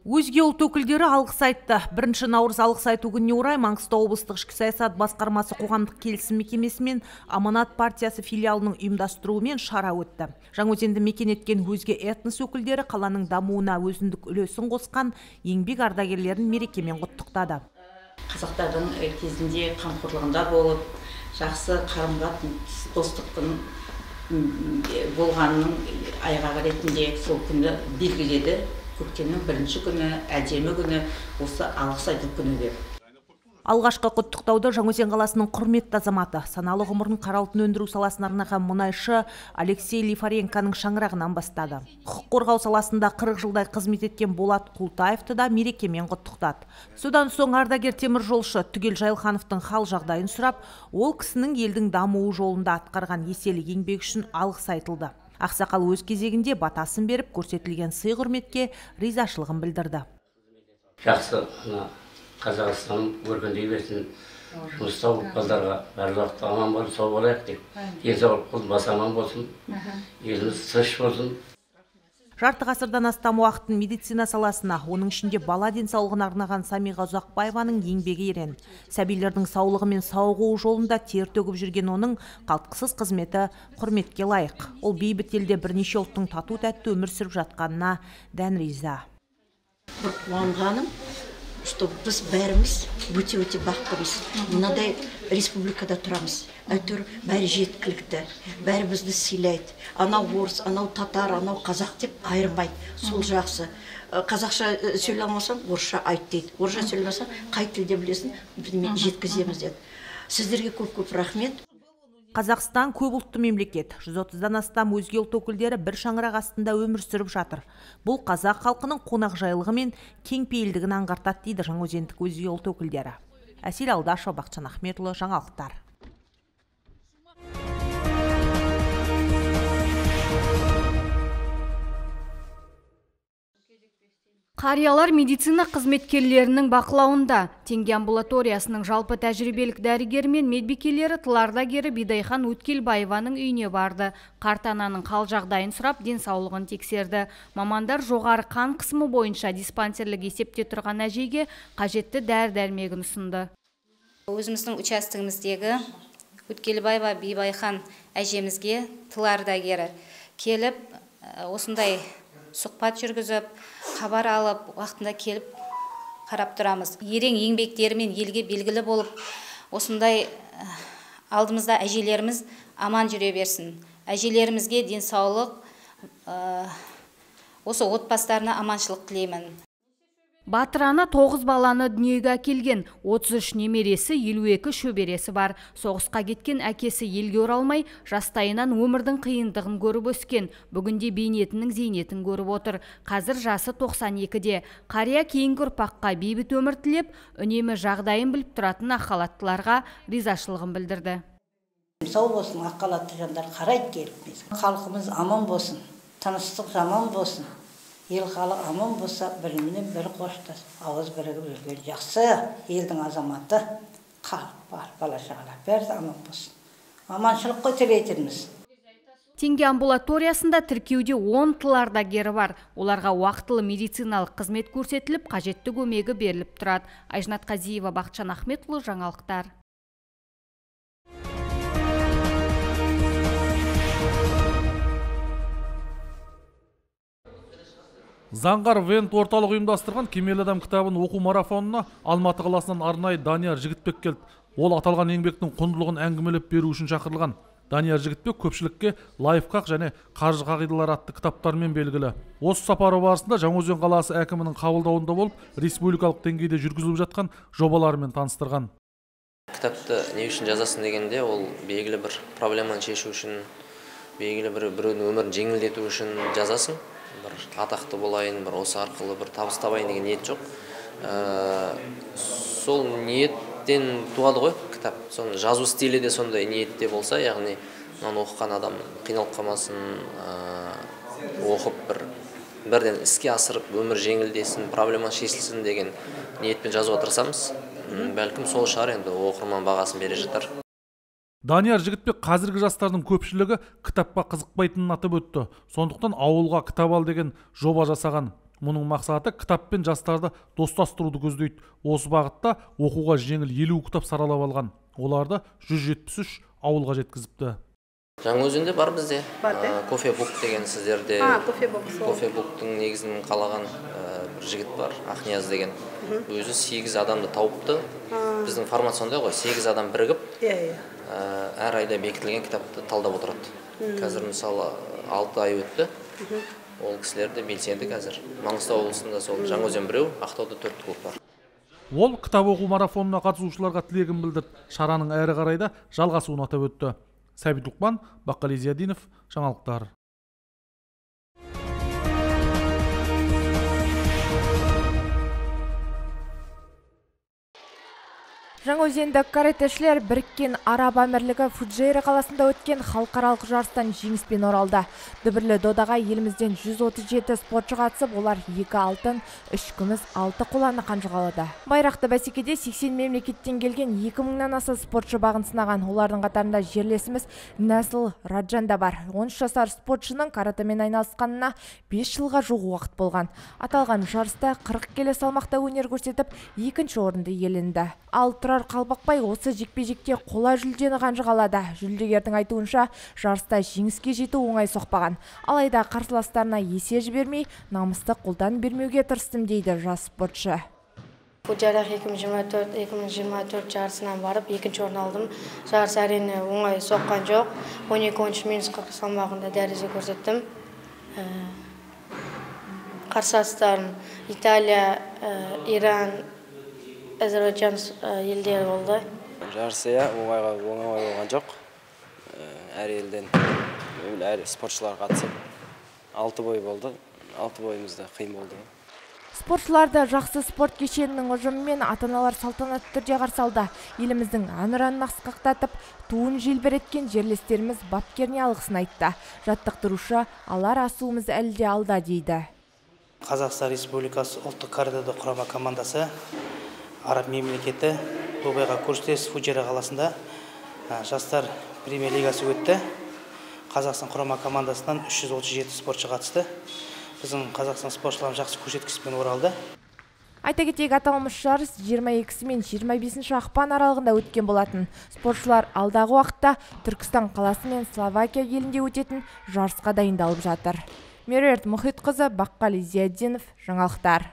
Өзге ұлт өкілдері алғыс айтты. 1 наурыз алғыс айту күніне орай Маңғыстау облыстық ішкі саясат басқармасы қоғамдық келісім мекемесі мен Аманат партиясы филиалының ұйымдастыруымен шара өтті. Жаңаөзенді мекен еткен өзге этнос өкілдері қаланың дамуына өзіндік үлесін қосқан еңбек ардагерлерін мерекемен құттықтады. Қазақтардың кезінде қамқорлығында болып, жақсы қарым-қатынас достықтың болғанның айғағы ретінде сол күнді белгіледі. Көктемнің 1-ші күні, әдемі күні, осы алғыс айту күні деп. Алғашқы құттықтауды Жаңаөзен қаласының құрметті азаматы, саналы ғұмырын қара алтын өндіру саласына арнаған мұнайшы Алексей Лифаренконың шаңырағынан бастады. Құқық қорғау саласында 40 жылдай қызмет еткен Болат Құлтаевты да мерекемен құттықтады. Содан соң ардагер теміржолшы Түгел Жайлхановтың хал жағдайын сұрап, ол кісінің елдің дамуы жолында атқарған еселі еңбек үшін алғыс айтылды. Ақсақал өз кезегінде батасын беріп, көрсетілген сый құрметке ризашылығын білдірді. Жақсы, Қазақстан көргендей берсін, жұмыста балдарға барлық уақытта аман болсын, сау болайық деп. Денсаулық болсын, аман болсын, еліміз тыныш болсын. Жарты ғасырдан астам уақытын медицина саласына, оның ішінде бала денсаулығына арнаған Самиға Ұзақбаеваның еңбегі ерен. Сәбилердің саулығы мен сауығуы жолында тер төгіп жүрген оның қалтқысыз қызметі құрметке лайық. Ол бейбіт елде бірнеше ұлттың тату тәтті өмір сүріп жатқанына дән риза. Бір қуанғаным, что біз бәріміз өте бақыттымыз. Мынадай республикада тұрамыз. Әйтеуір бәрі жеткілікті, бәрі бізді сыйлайды. Анау орыс, анау татар, анау қазақ деп айырмайды. Сол жақсы. Қазақша сөйлей алмасаң, орысша айт дейді. Орысша сөйлемесең, қай тілде білесің, жеткіземіз деді. Сіздерге көп рахмет. Қазақстан көп ұлтты мемлекет. 130-дан астам өзге ұлт өкілдері бір шаңырақ астында өмір сүріп жатыр. Бұл қазақ халқының қонақжайлығы мен кеңпейілдігін аңғартады дейді жаңаөзендік өзге ұлт өкілдері. Әсел Алдашева, Бақытжан Ахметұлы, жаңалықтар. Қариялар медицина қызметкерлерінің бақылауында. Теңге амбулаториясының жалпы тәжірибелік дәрігері мен медбикелері тылардагері Бидайхан Өткелбаеваның үйіне барды. Қарт ананың хал жағдайын сұрап, денсаулығын тексерді. Мамандар жоғары қан қысымы бойынша диспансерлік есепте тұрған әжейге қажетті дәрі-дәрмегін ұсынды. Өзіміздің участогіміздегі Өткелбаева Бидайхан әжемізге тылардагері келіп, осындай сұхбат жүргізіп, хабар алып, уақытында келіп қарап тұрамыз. Ерен еңбектерімен елге белгілі болып, осындай алдымызда әжелеріміз аман жүре берсін. Әжелерімізге денсаулық, осы отбасыларына аманшылық тілеймін. Батыр ана 9 баланы дүниеге әкелген, 33 немересі, 52 шөбересі бар. Соғысқа кеткен әкесі елге оралмай, жастайынан өмірдің қиындығын көріп өскен. Бүгінде бейнетінің зейнетін көріп отыр. Қазір жасы 92-де. Қария кейінгі ұрпаққа бейбіт өмір тілеп, үнемі жағдайын біліп тұратын ақхалаттыларға ризашылығын білдірді. Сау болсын, ақхалатты жандар қарайды келіп. Халқымыз аман болсын, тыныштық жаман болсын. Ел халық аман болса, бірімен бірі қоштас, ауыз бірігіп жүрген жақсы елдің азаматы, халық бар, бала-шағалар бәрі аман болсын. Аманшылық қой тілейтініміз. Теңге амбулаториясында тіркеуде 10 тылардагері бар. Оларға уақытылы медициналық қызмет көрсетіліп, қажетті көмегі беріліп тұрады. Айжанат Қазиева, Бақытжан Ахметұлы, жаңалықтар. Заңғар Вент орталық ұйымдастырған кемелі адам кітабын оқу марафонына Алматы қаласынан арнайы Данияр Жігітбек келді. Ол аталған еңбектің құндылығын әңгімелеп беру үшін шақырылған. Данияр Жігітбек көпшілікке лайфхак және қаржы қағидалары атты кітаптармен белгілі. Осы сапары барысында Жаңаөзен қаласы әкімінің қабылдауында болып, республикалық деңгейде жүргізіліп жатқан жобаларымен таныстырған. Кітапты не үшін жазасын дегенде, ол белгілі бір проблеманы шешу үшін, белгілі біреудің өмірін жеңілдету үшін жазасын. Бір атақты болайын, бір осы арқылы бір табыс табайын деген ниет жоқ. Сол ниеттен туады ғой кітап. Соны жазу стилі де сондай ниетте болса, яғни мынаны оқыған адам қиналып қалмасын, оқып бірден іске асырып, өмір жеңілдесін, проблема шешілсін деген ниетпен жазуға тырысамыз. Бәлкім сол шығар, енді оқырман бағасын бере жатар. Данияр Жігітбек қазіргі жастардың көпшілігі кітапқа қызықпайтынын атап өтті. Сондықтан ауылға кітап ал деген жоба жасаған. Мұның мақсаты кітаппен жастарды достастыруды көздейді. Осы бағытта оқуға жеңіл 50 кітап саралап алған. Оларды 173 ауылға жеткізіпті. Жаңаөзенде бар бізде. Кофебук деген сіздерде. Кофебуктың негізін қалаған бір жігіт бар, Ақнияз деген. Өзі 8 адамды тауыпты. Біздің формат сондай ғой, 8 адам бірігіп, әр айда бекітілген кітапты талдап отырады. Қазір мысалы 6 ай өтті. Ол кісілерді белсенді қазір. Маңғыстау облысында сол Жаңаөзен біреу, Ақтауда 4 клуб бар. Ол кітап оқу марафонына қатысушыларға тілегін білдірді. Шараның әрі қарайда жалғасуын атап өтті. Сәбит Лұқман, Баққали Зиядинов, жаңалықтар. Жаңаөзендік каратэшілер біріккен Араб Әмірлігі Фуджейра қаласында өткен халықаралық жарыстан жеңіспен оралды. Дүбірлі додаға елімізден 137 спортшы қатысып, олар 2 алтын, 3 күміс, 6 қоланы қанжығалады. Байрақты бәсекеде 80 мемлекеттен келген 2000-нан аса спортшы бағын сынаған. Олардың қатарында жерлесіміз Нәсіл Раджан да бар. 13 жасар спортшының каратэмен айналысқанына 5 жылға жуық уақыт болған. Аталған жарыста 40 келі салмақта өнер көрсетіп, 2-ші орынды иеленді. Ал Тұрар Қалбақбай осы жекпе-жекте қола жүлдені қанжығалады. Жүлдегердің айтуынша, жарыста жеңіске жету оңай соқпаған. Алайда қарсыластарына есе жібермей, намысты қолдан бермеуге тырыстым дейді жас спортшы. Фуджейра 2024 жарысынан барып, 2-ші орын алдым. Жарыс әрине оңай соққан жоқ. 12-40 салмағында дәреже көрсеттім. Қарсыластарым Италия, Иран, Әзербайжан елдері болды. Жарысы оңай болған жоқ. Әр елден әр спортшылар қатысып 6 бой болды. 6 бойымызда қиын болды. Спортшыларды жақсы спорт кешенінің ұжымымен ата-аналар салтанатты түрде қарсы алды. Еліміздің әнұранын асқақтатып, туын желбіреткен жерлестеріміз бапкеріне алғысын айтты. Жаттықтырушы алар асуымыз әлі де алда дейді. Қазақстан Республикасы ұлттық каратэдо құрама командасы Араб мемлекеті Дубайға көршілес Фуджейра қаласында жастар премьер лигасы өтті. Қазақстан құрама командасынан 337 спортшы қатысты. Біздің Қазақстан спортшыларым жақсы көрсеткішпен оралды. Айта кетейік, аталмыш жарыс 22 мен 25 ақпан аралығында өткен болатын. Спортшылар алдағы уақытта Түркістан қаласы мен Словакия елінде өтетін жарысқа дайындалып жатыр. Меруерт Мұхитқызы, Баққали Зиядинов, жаңалықтар.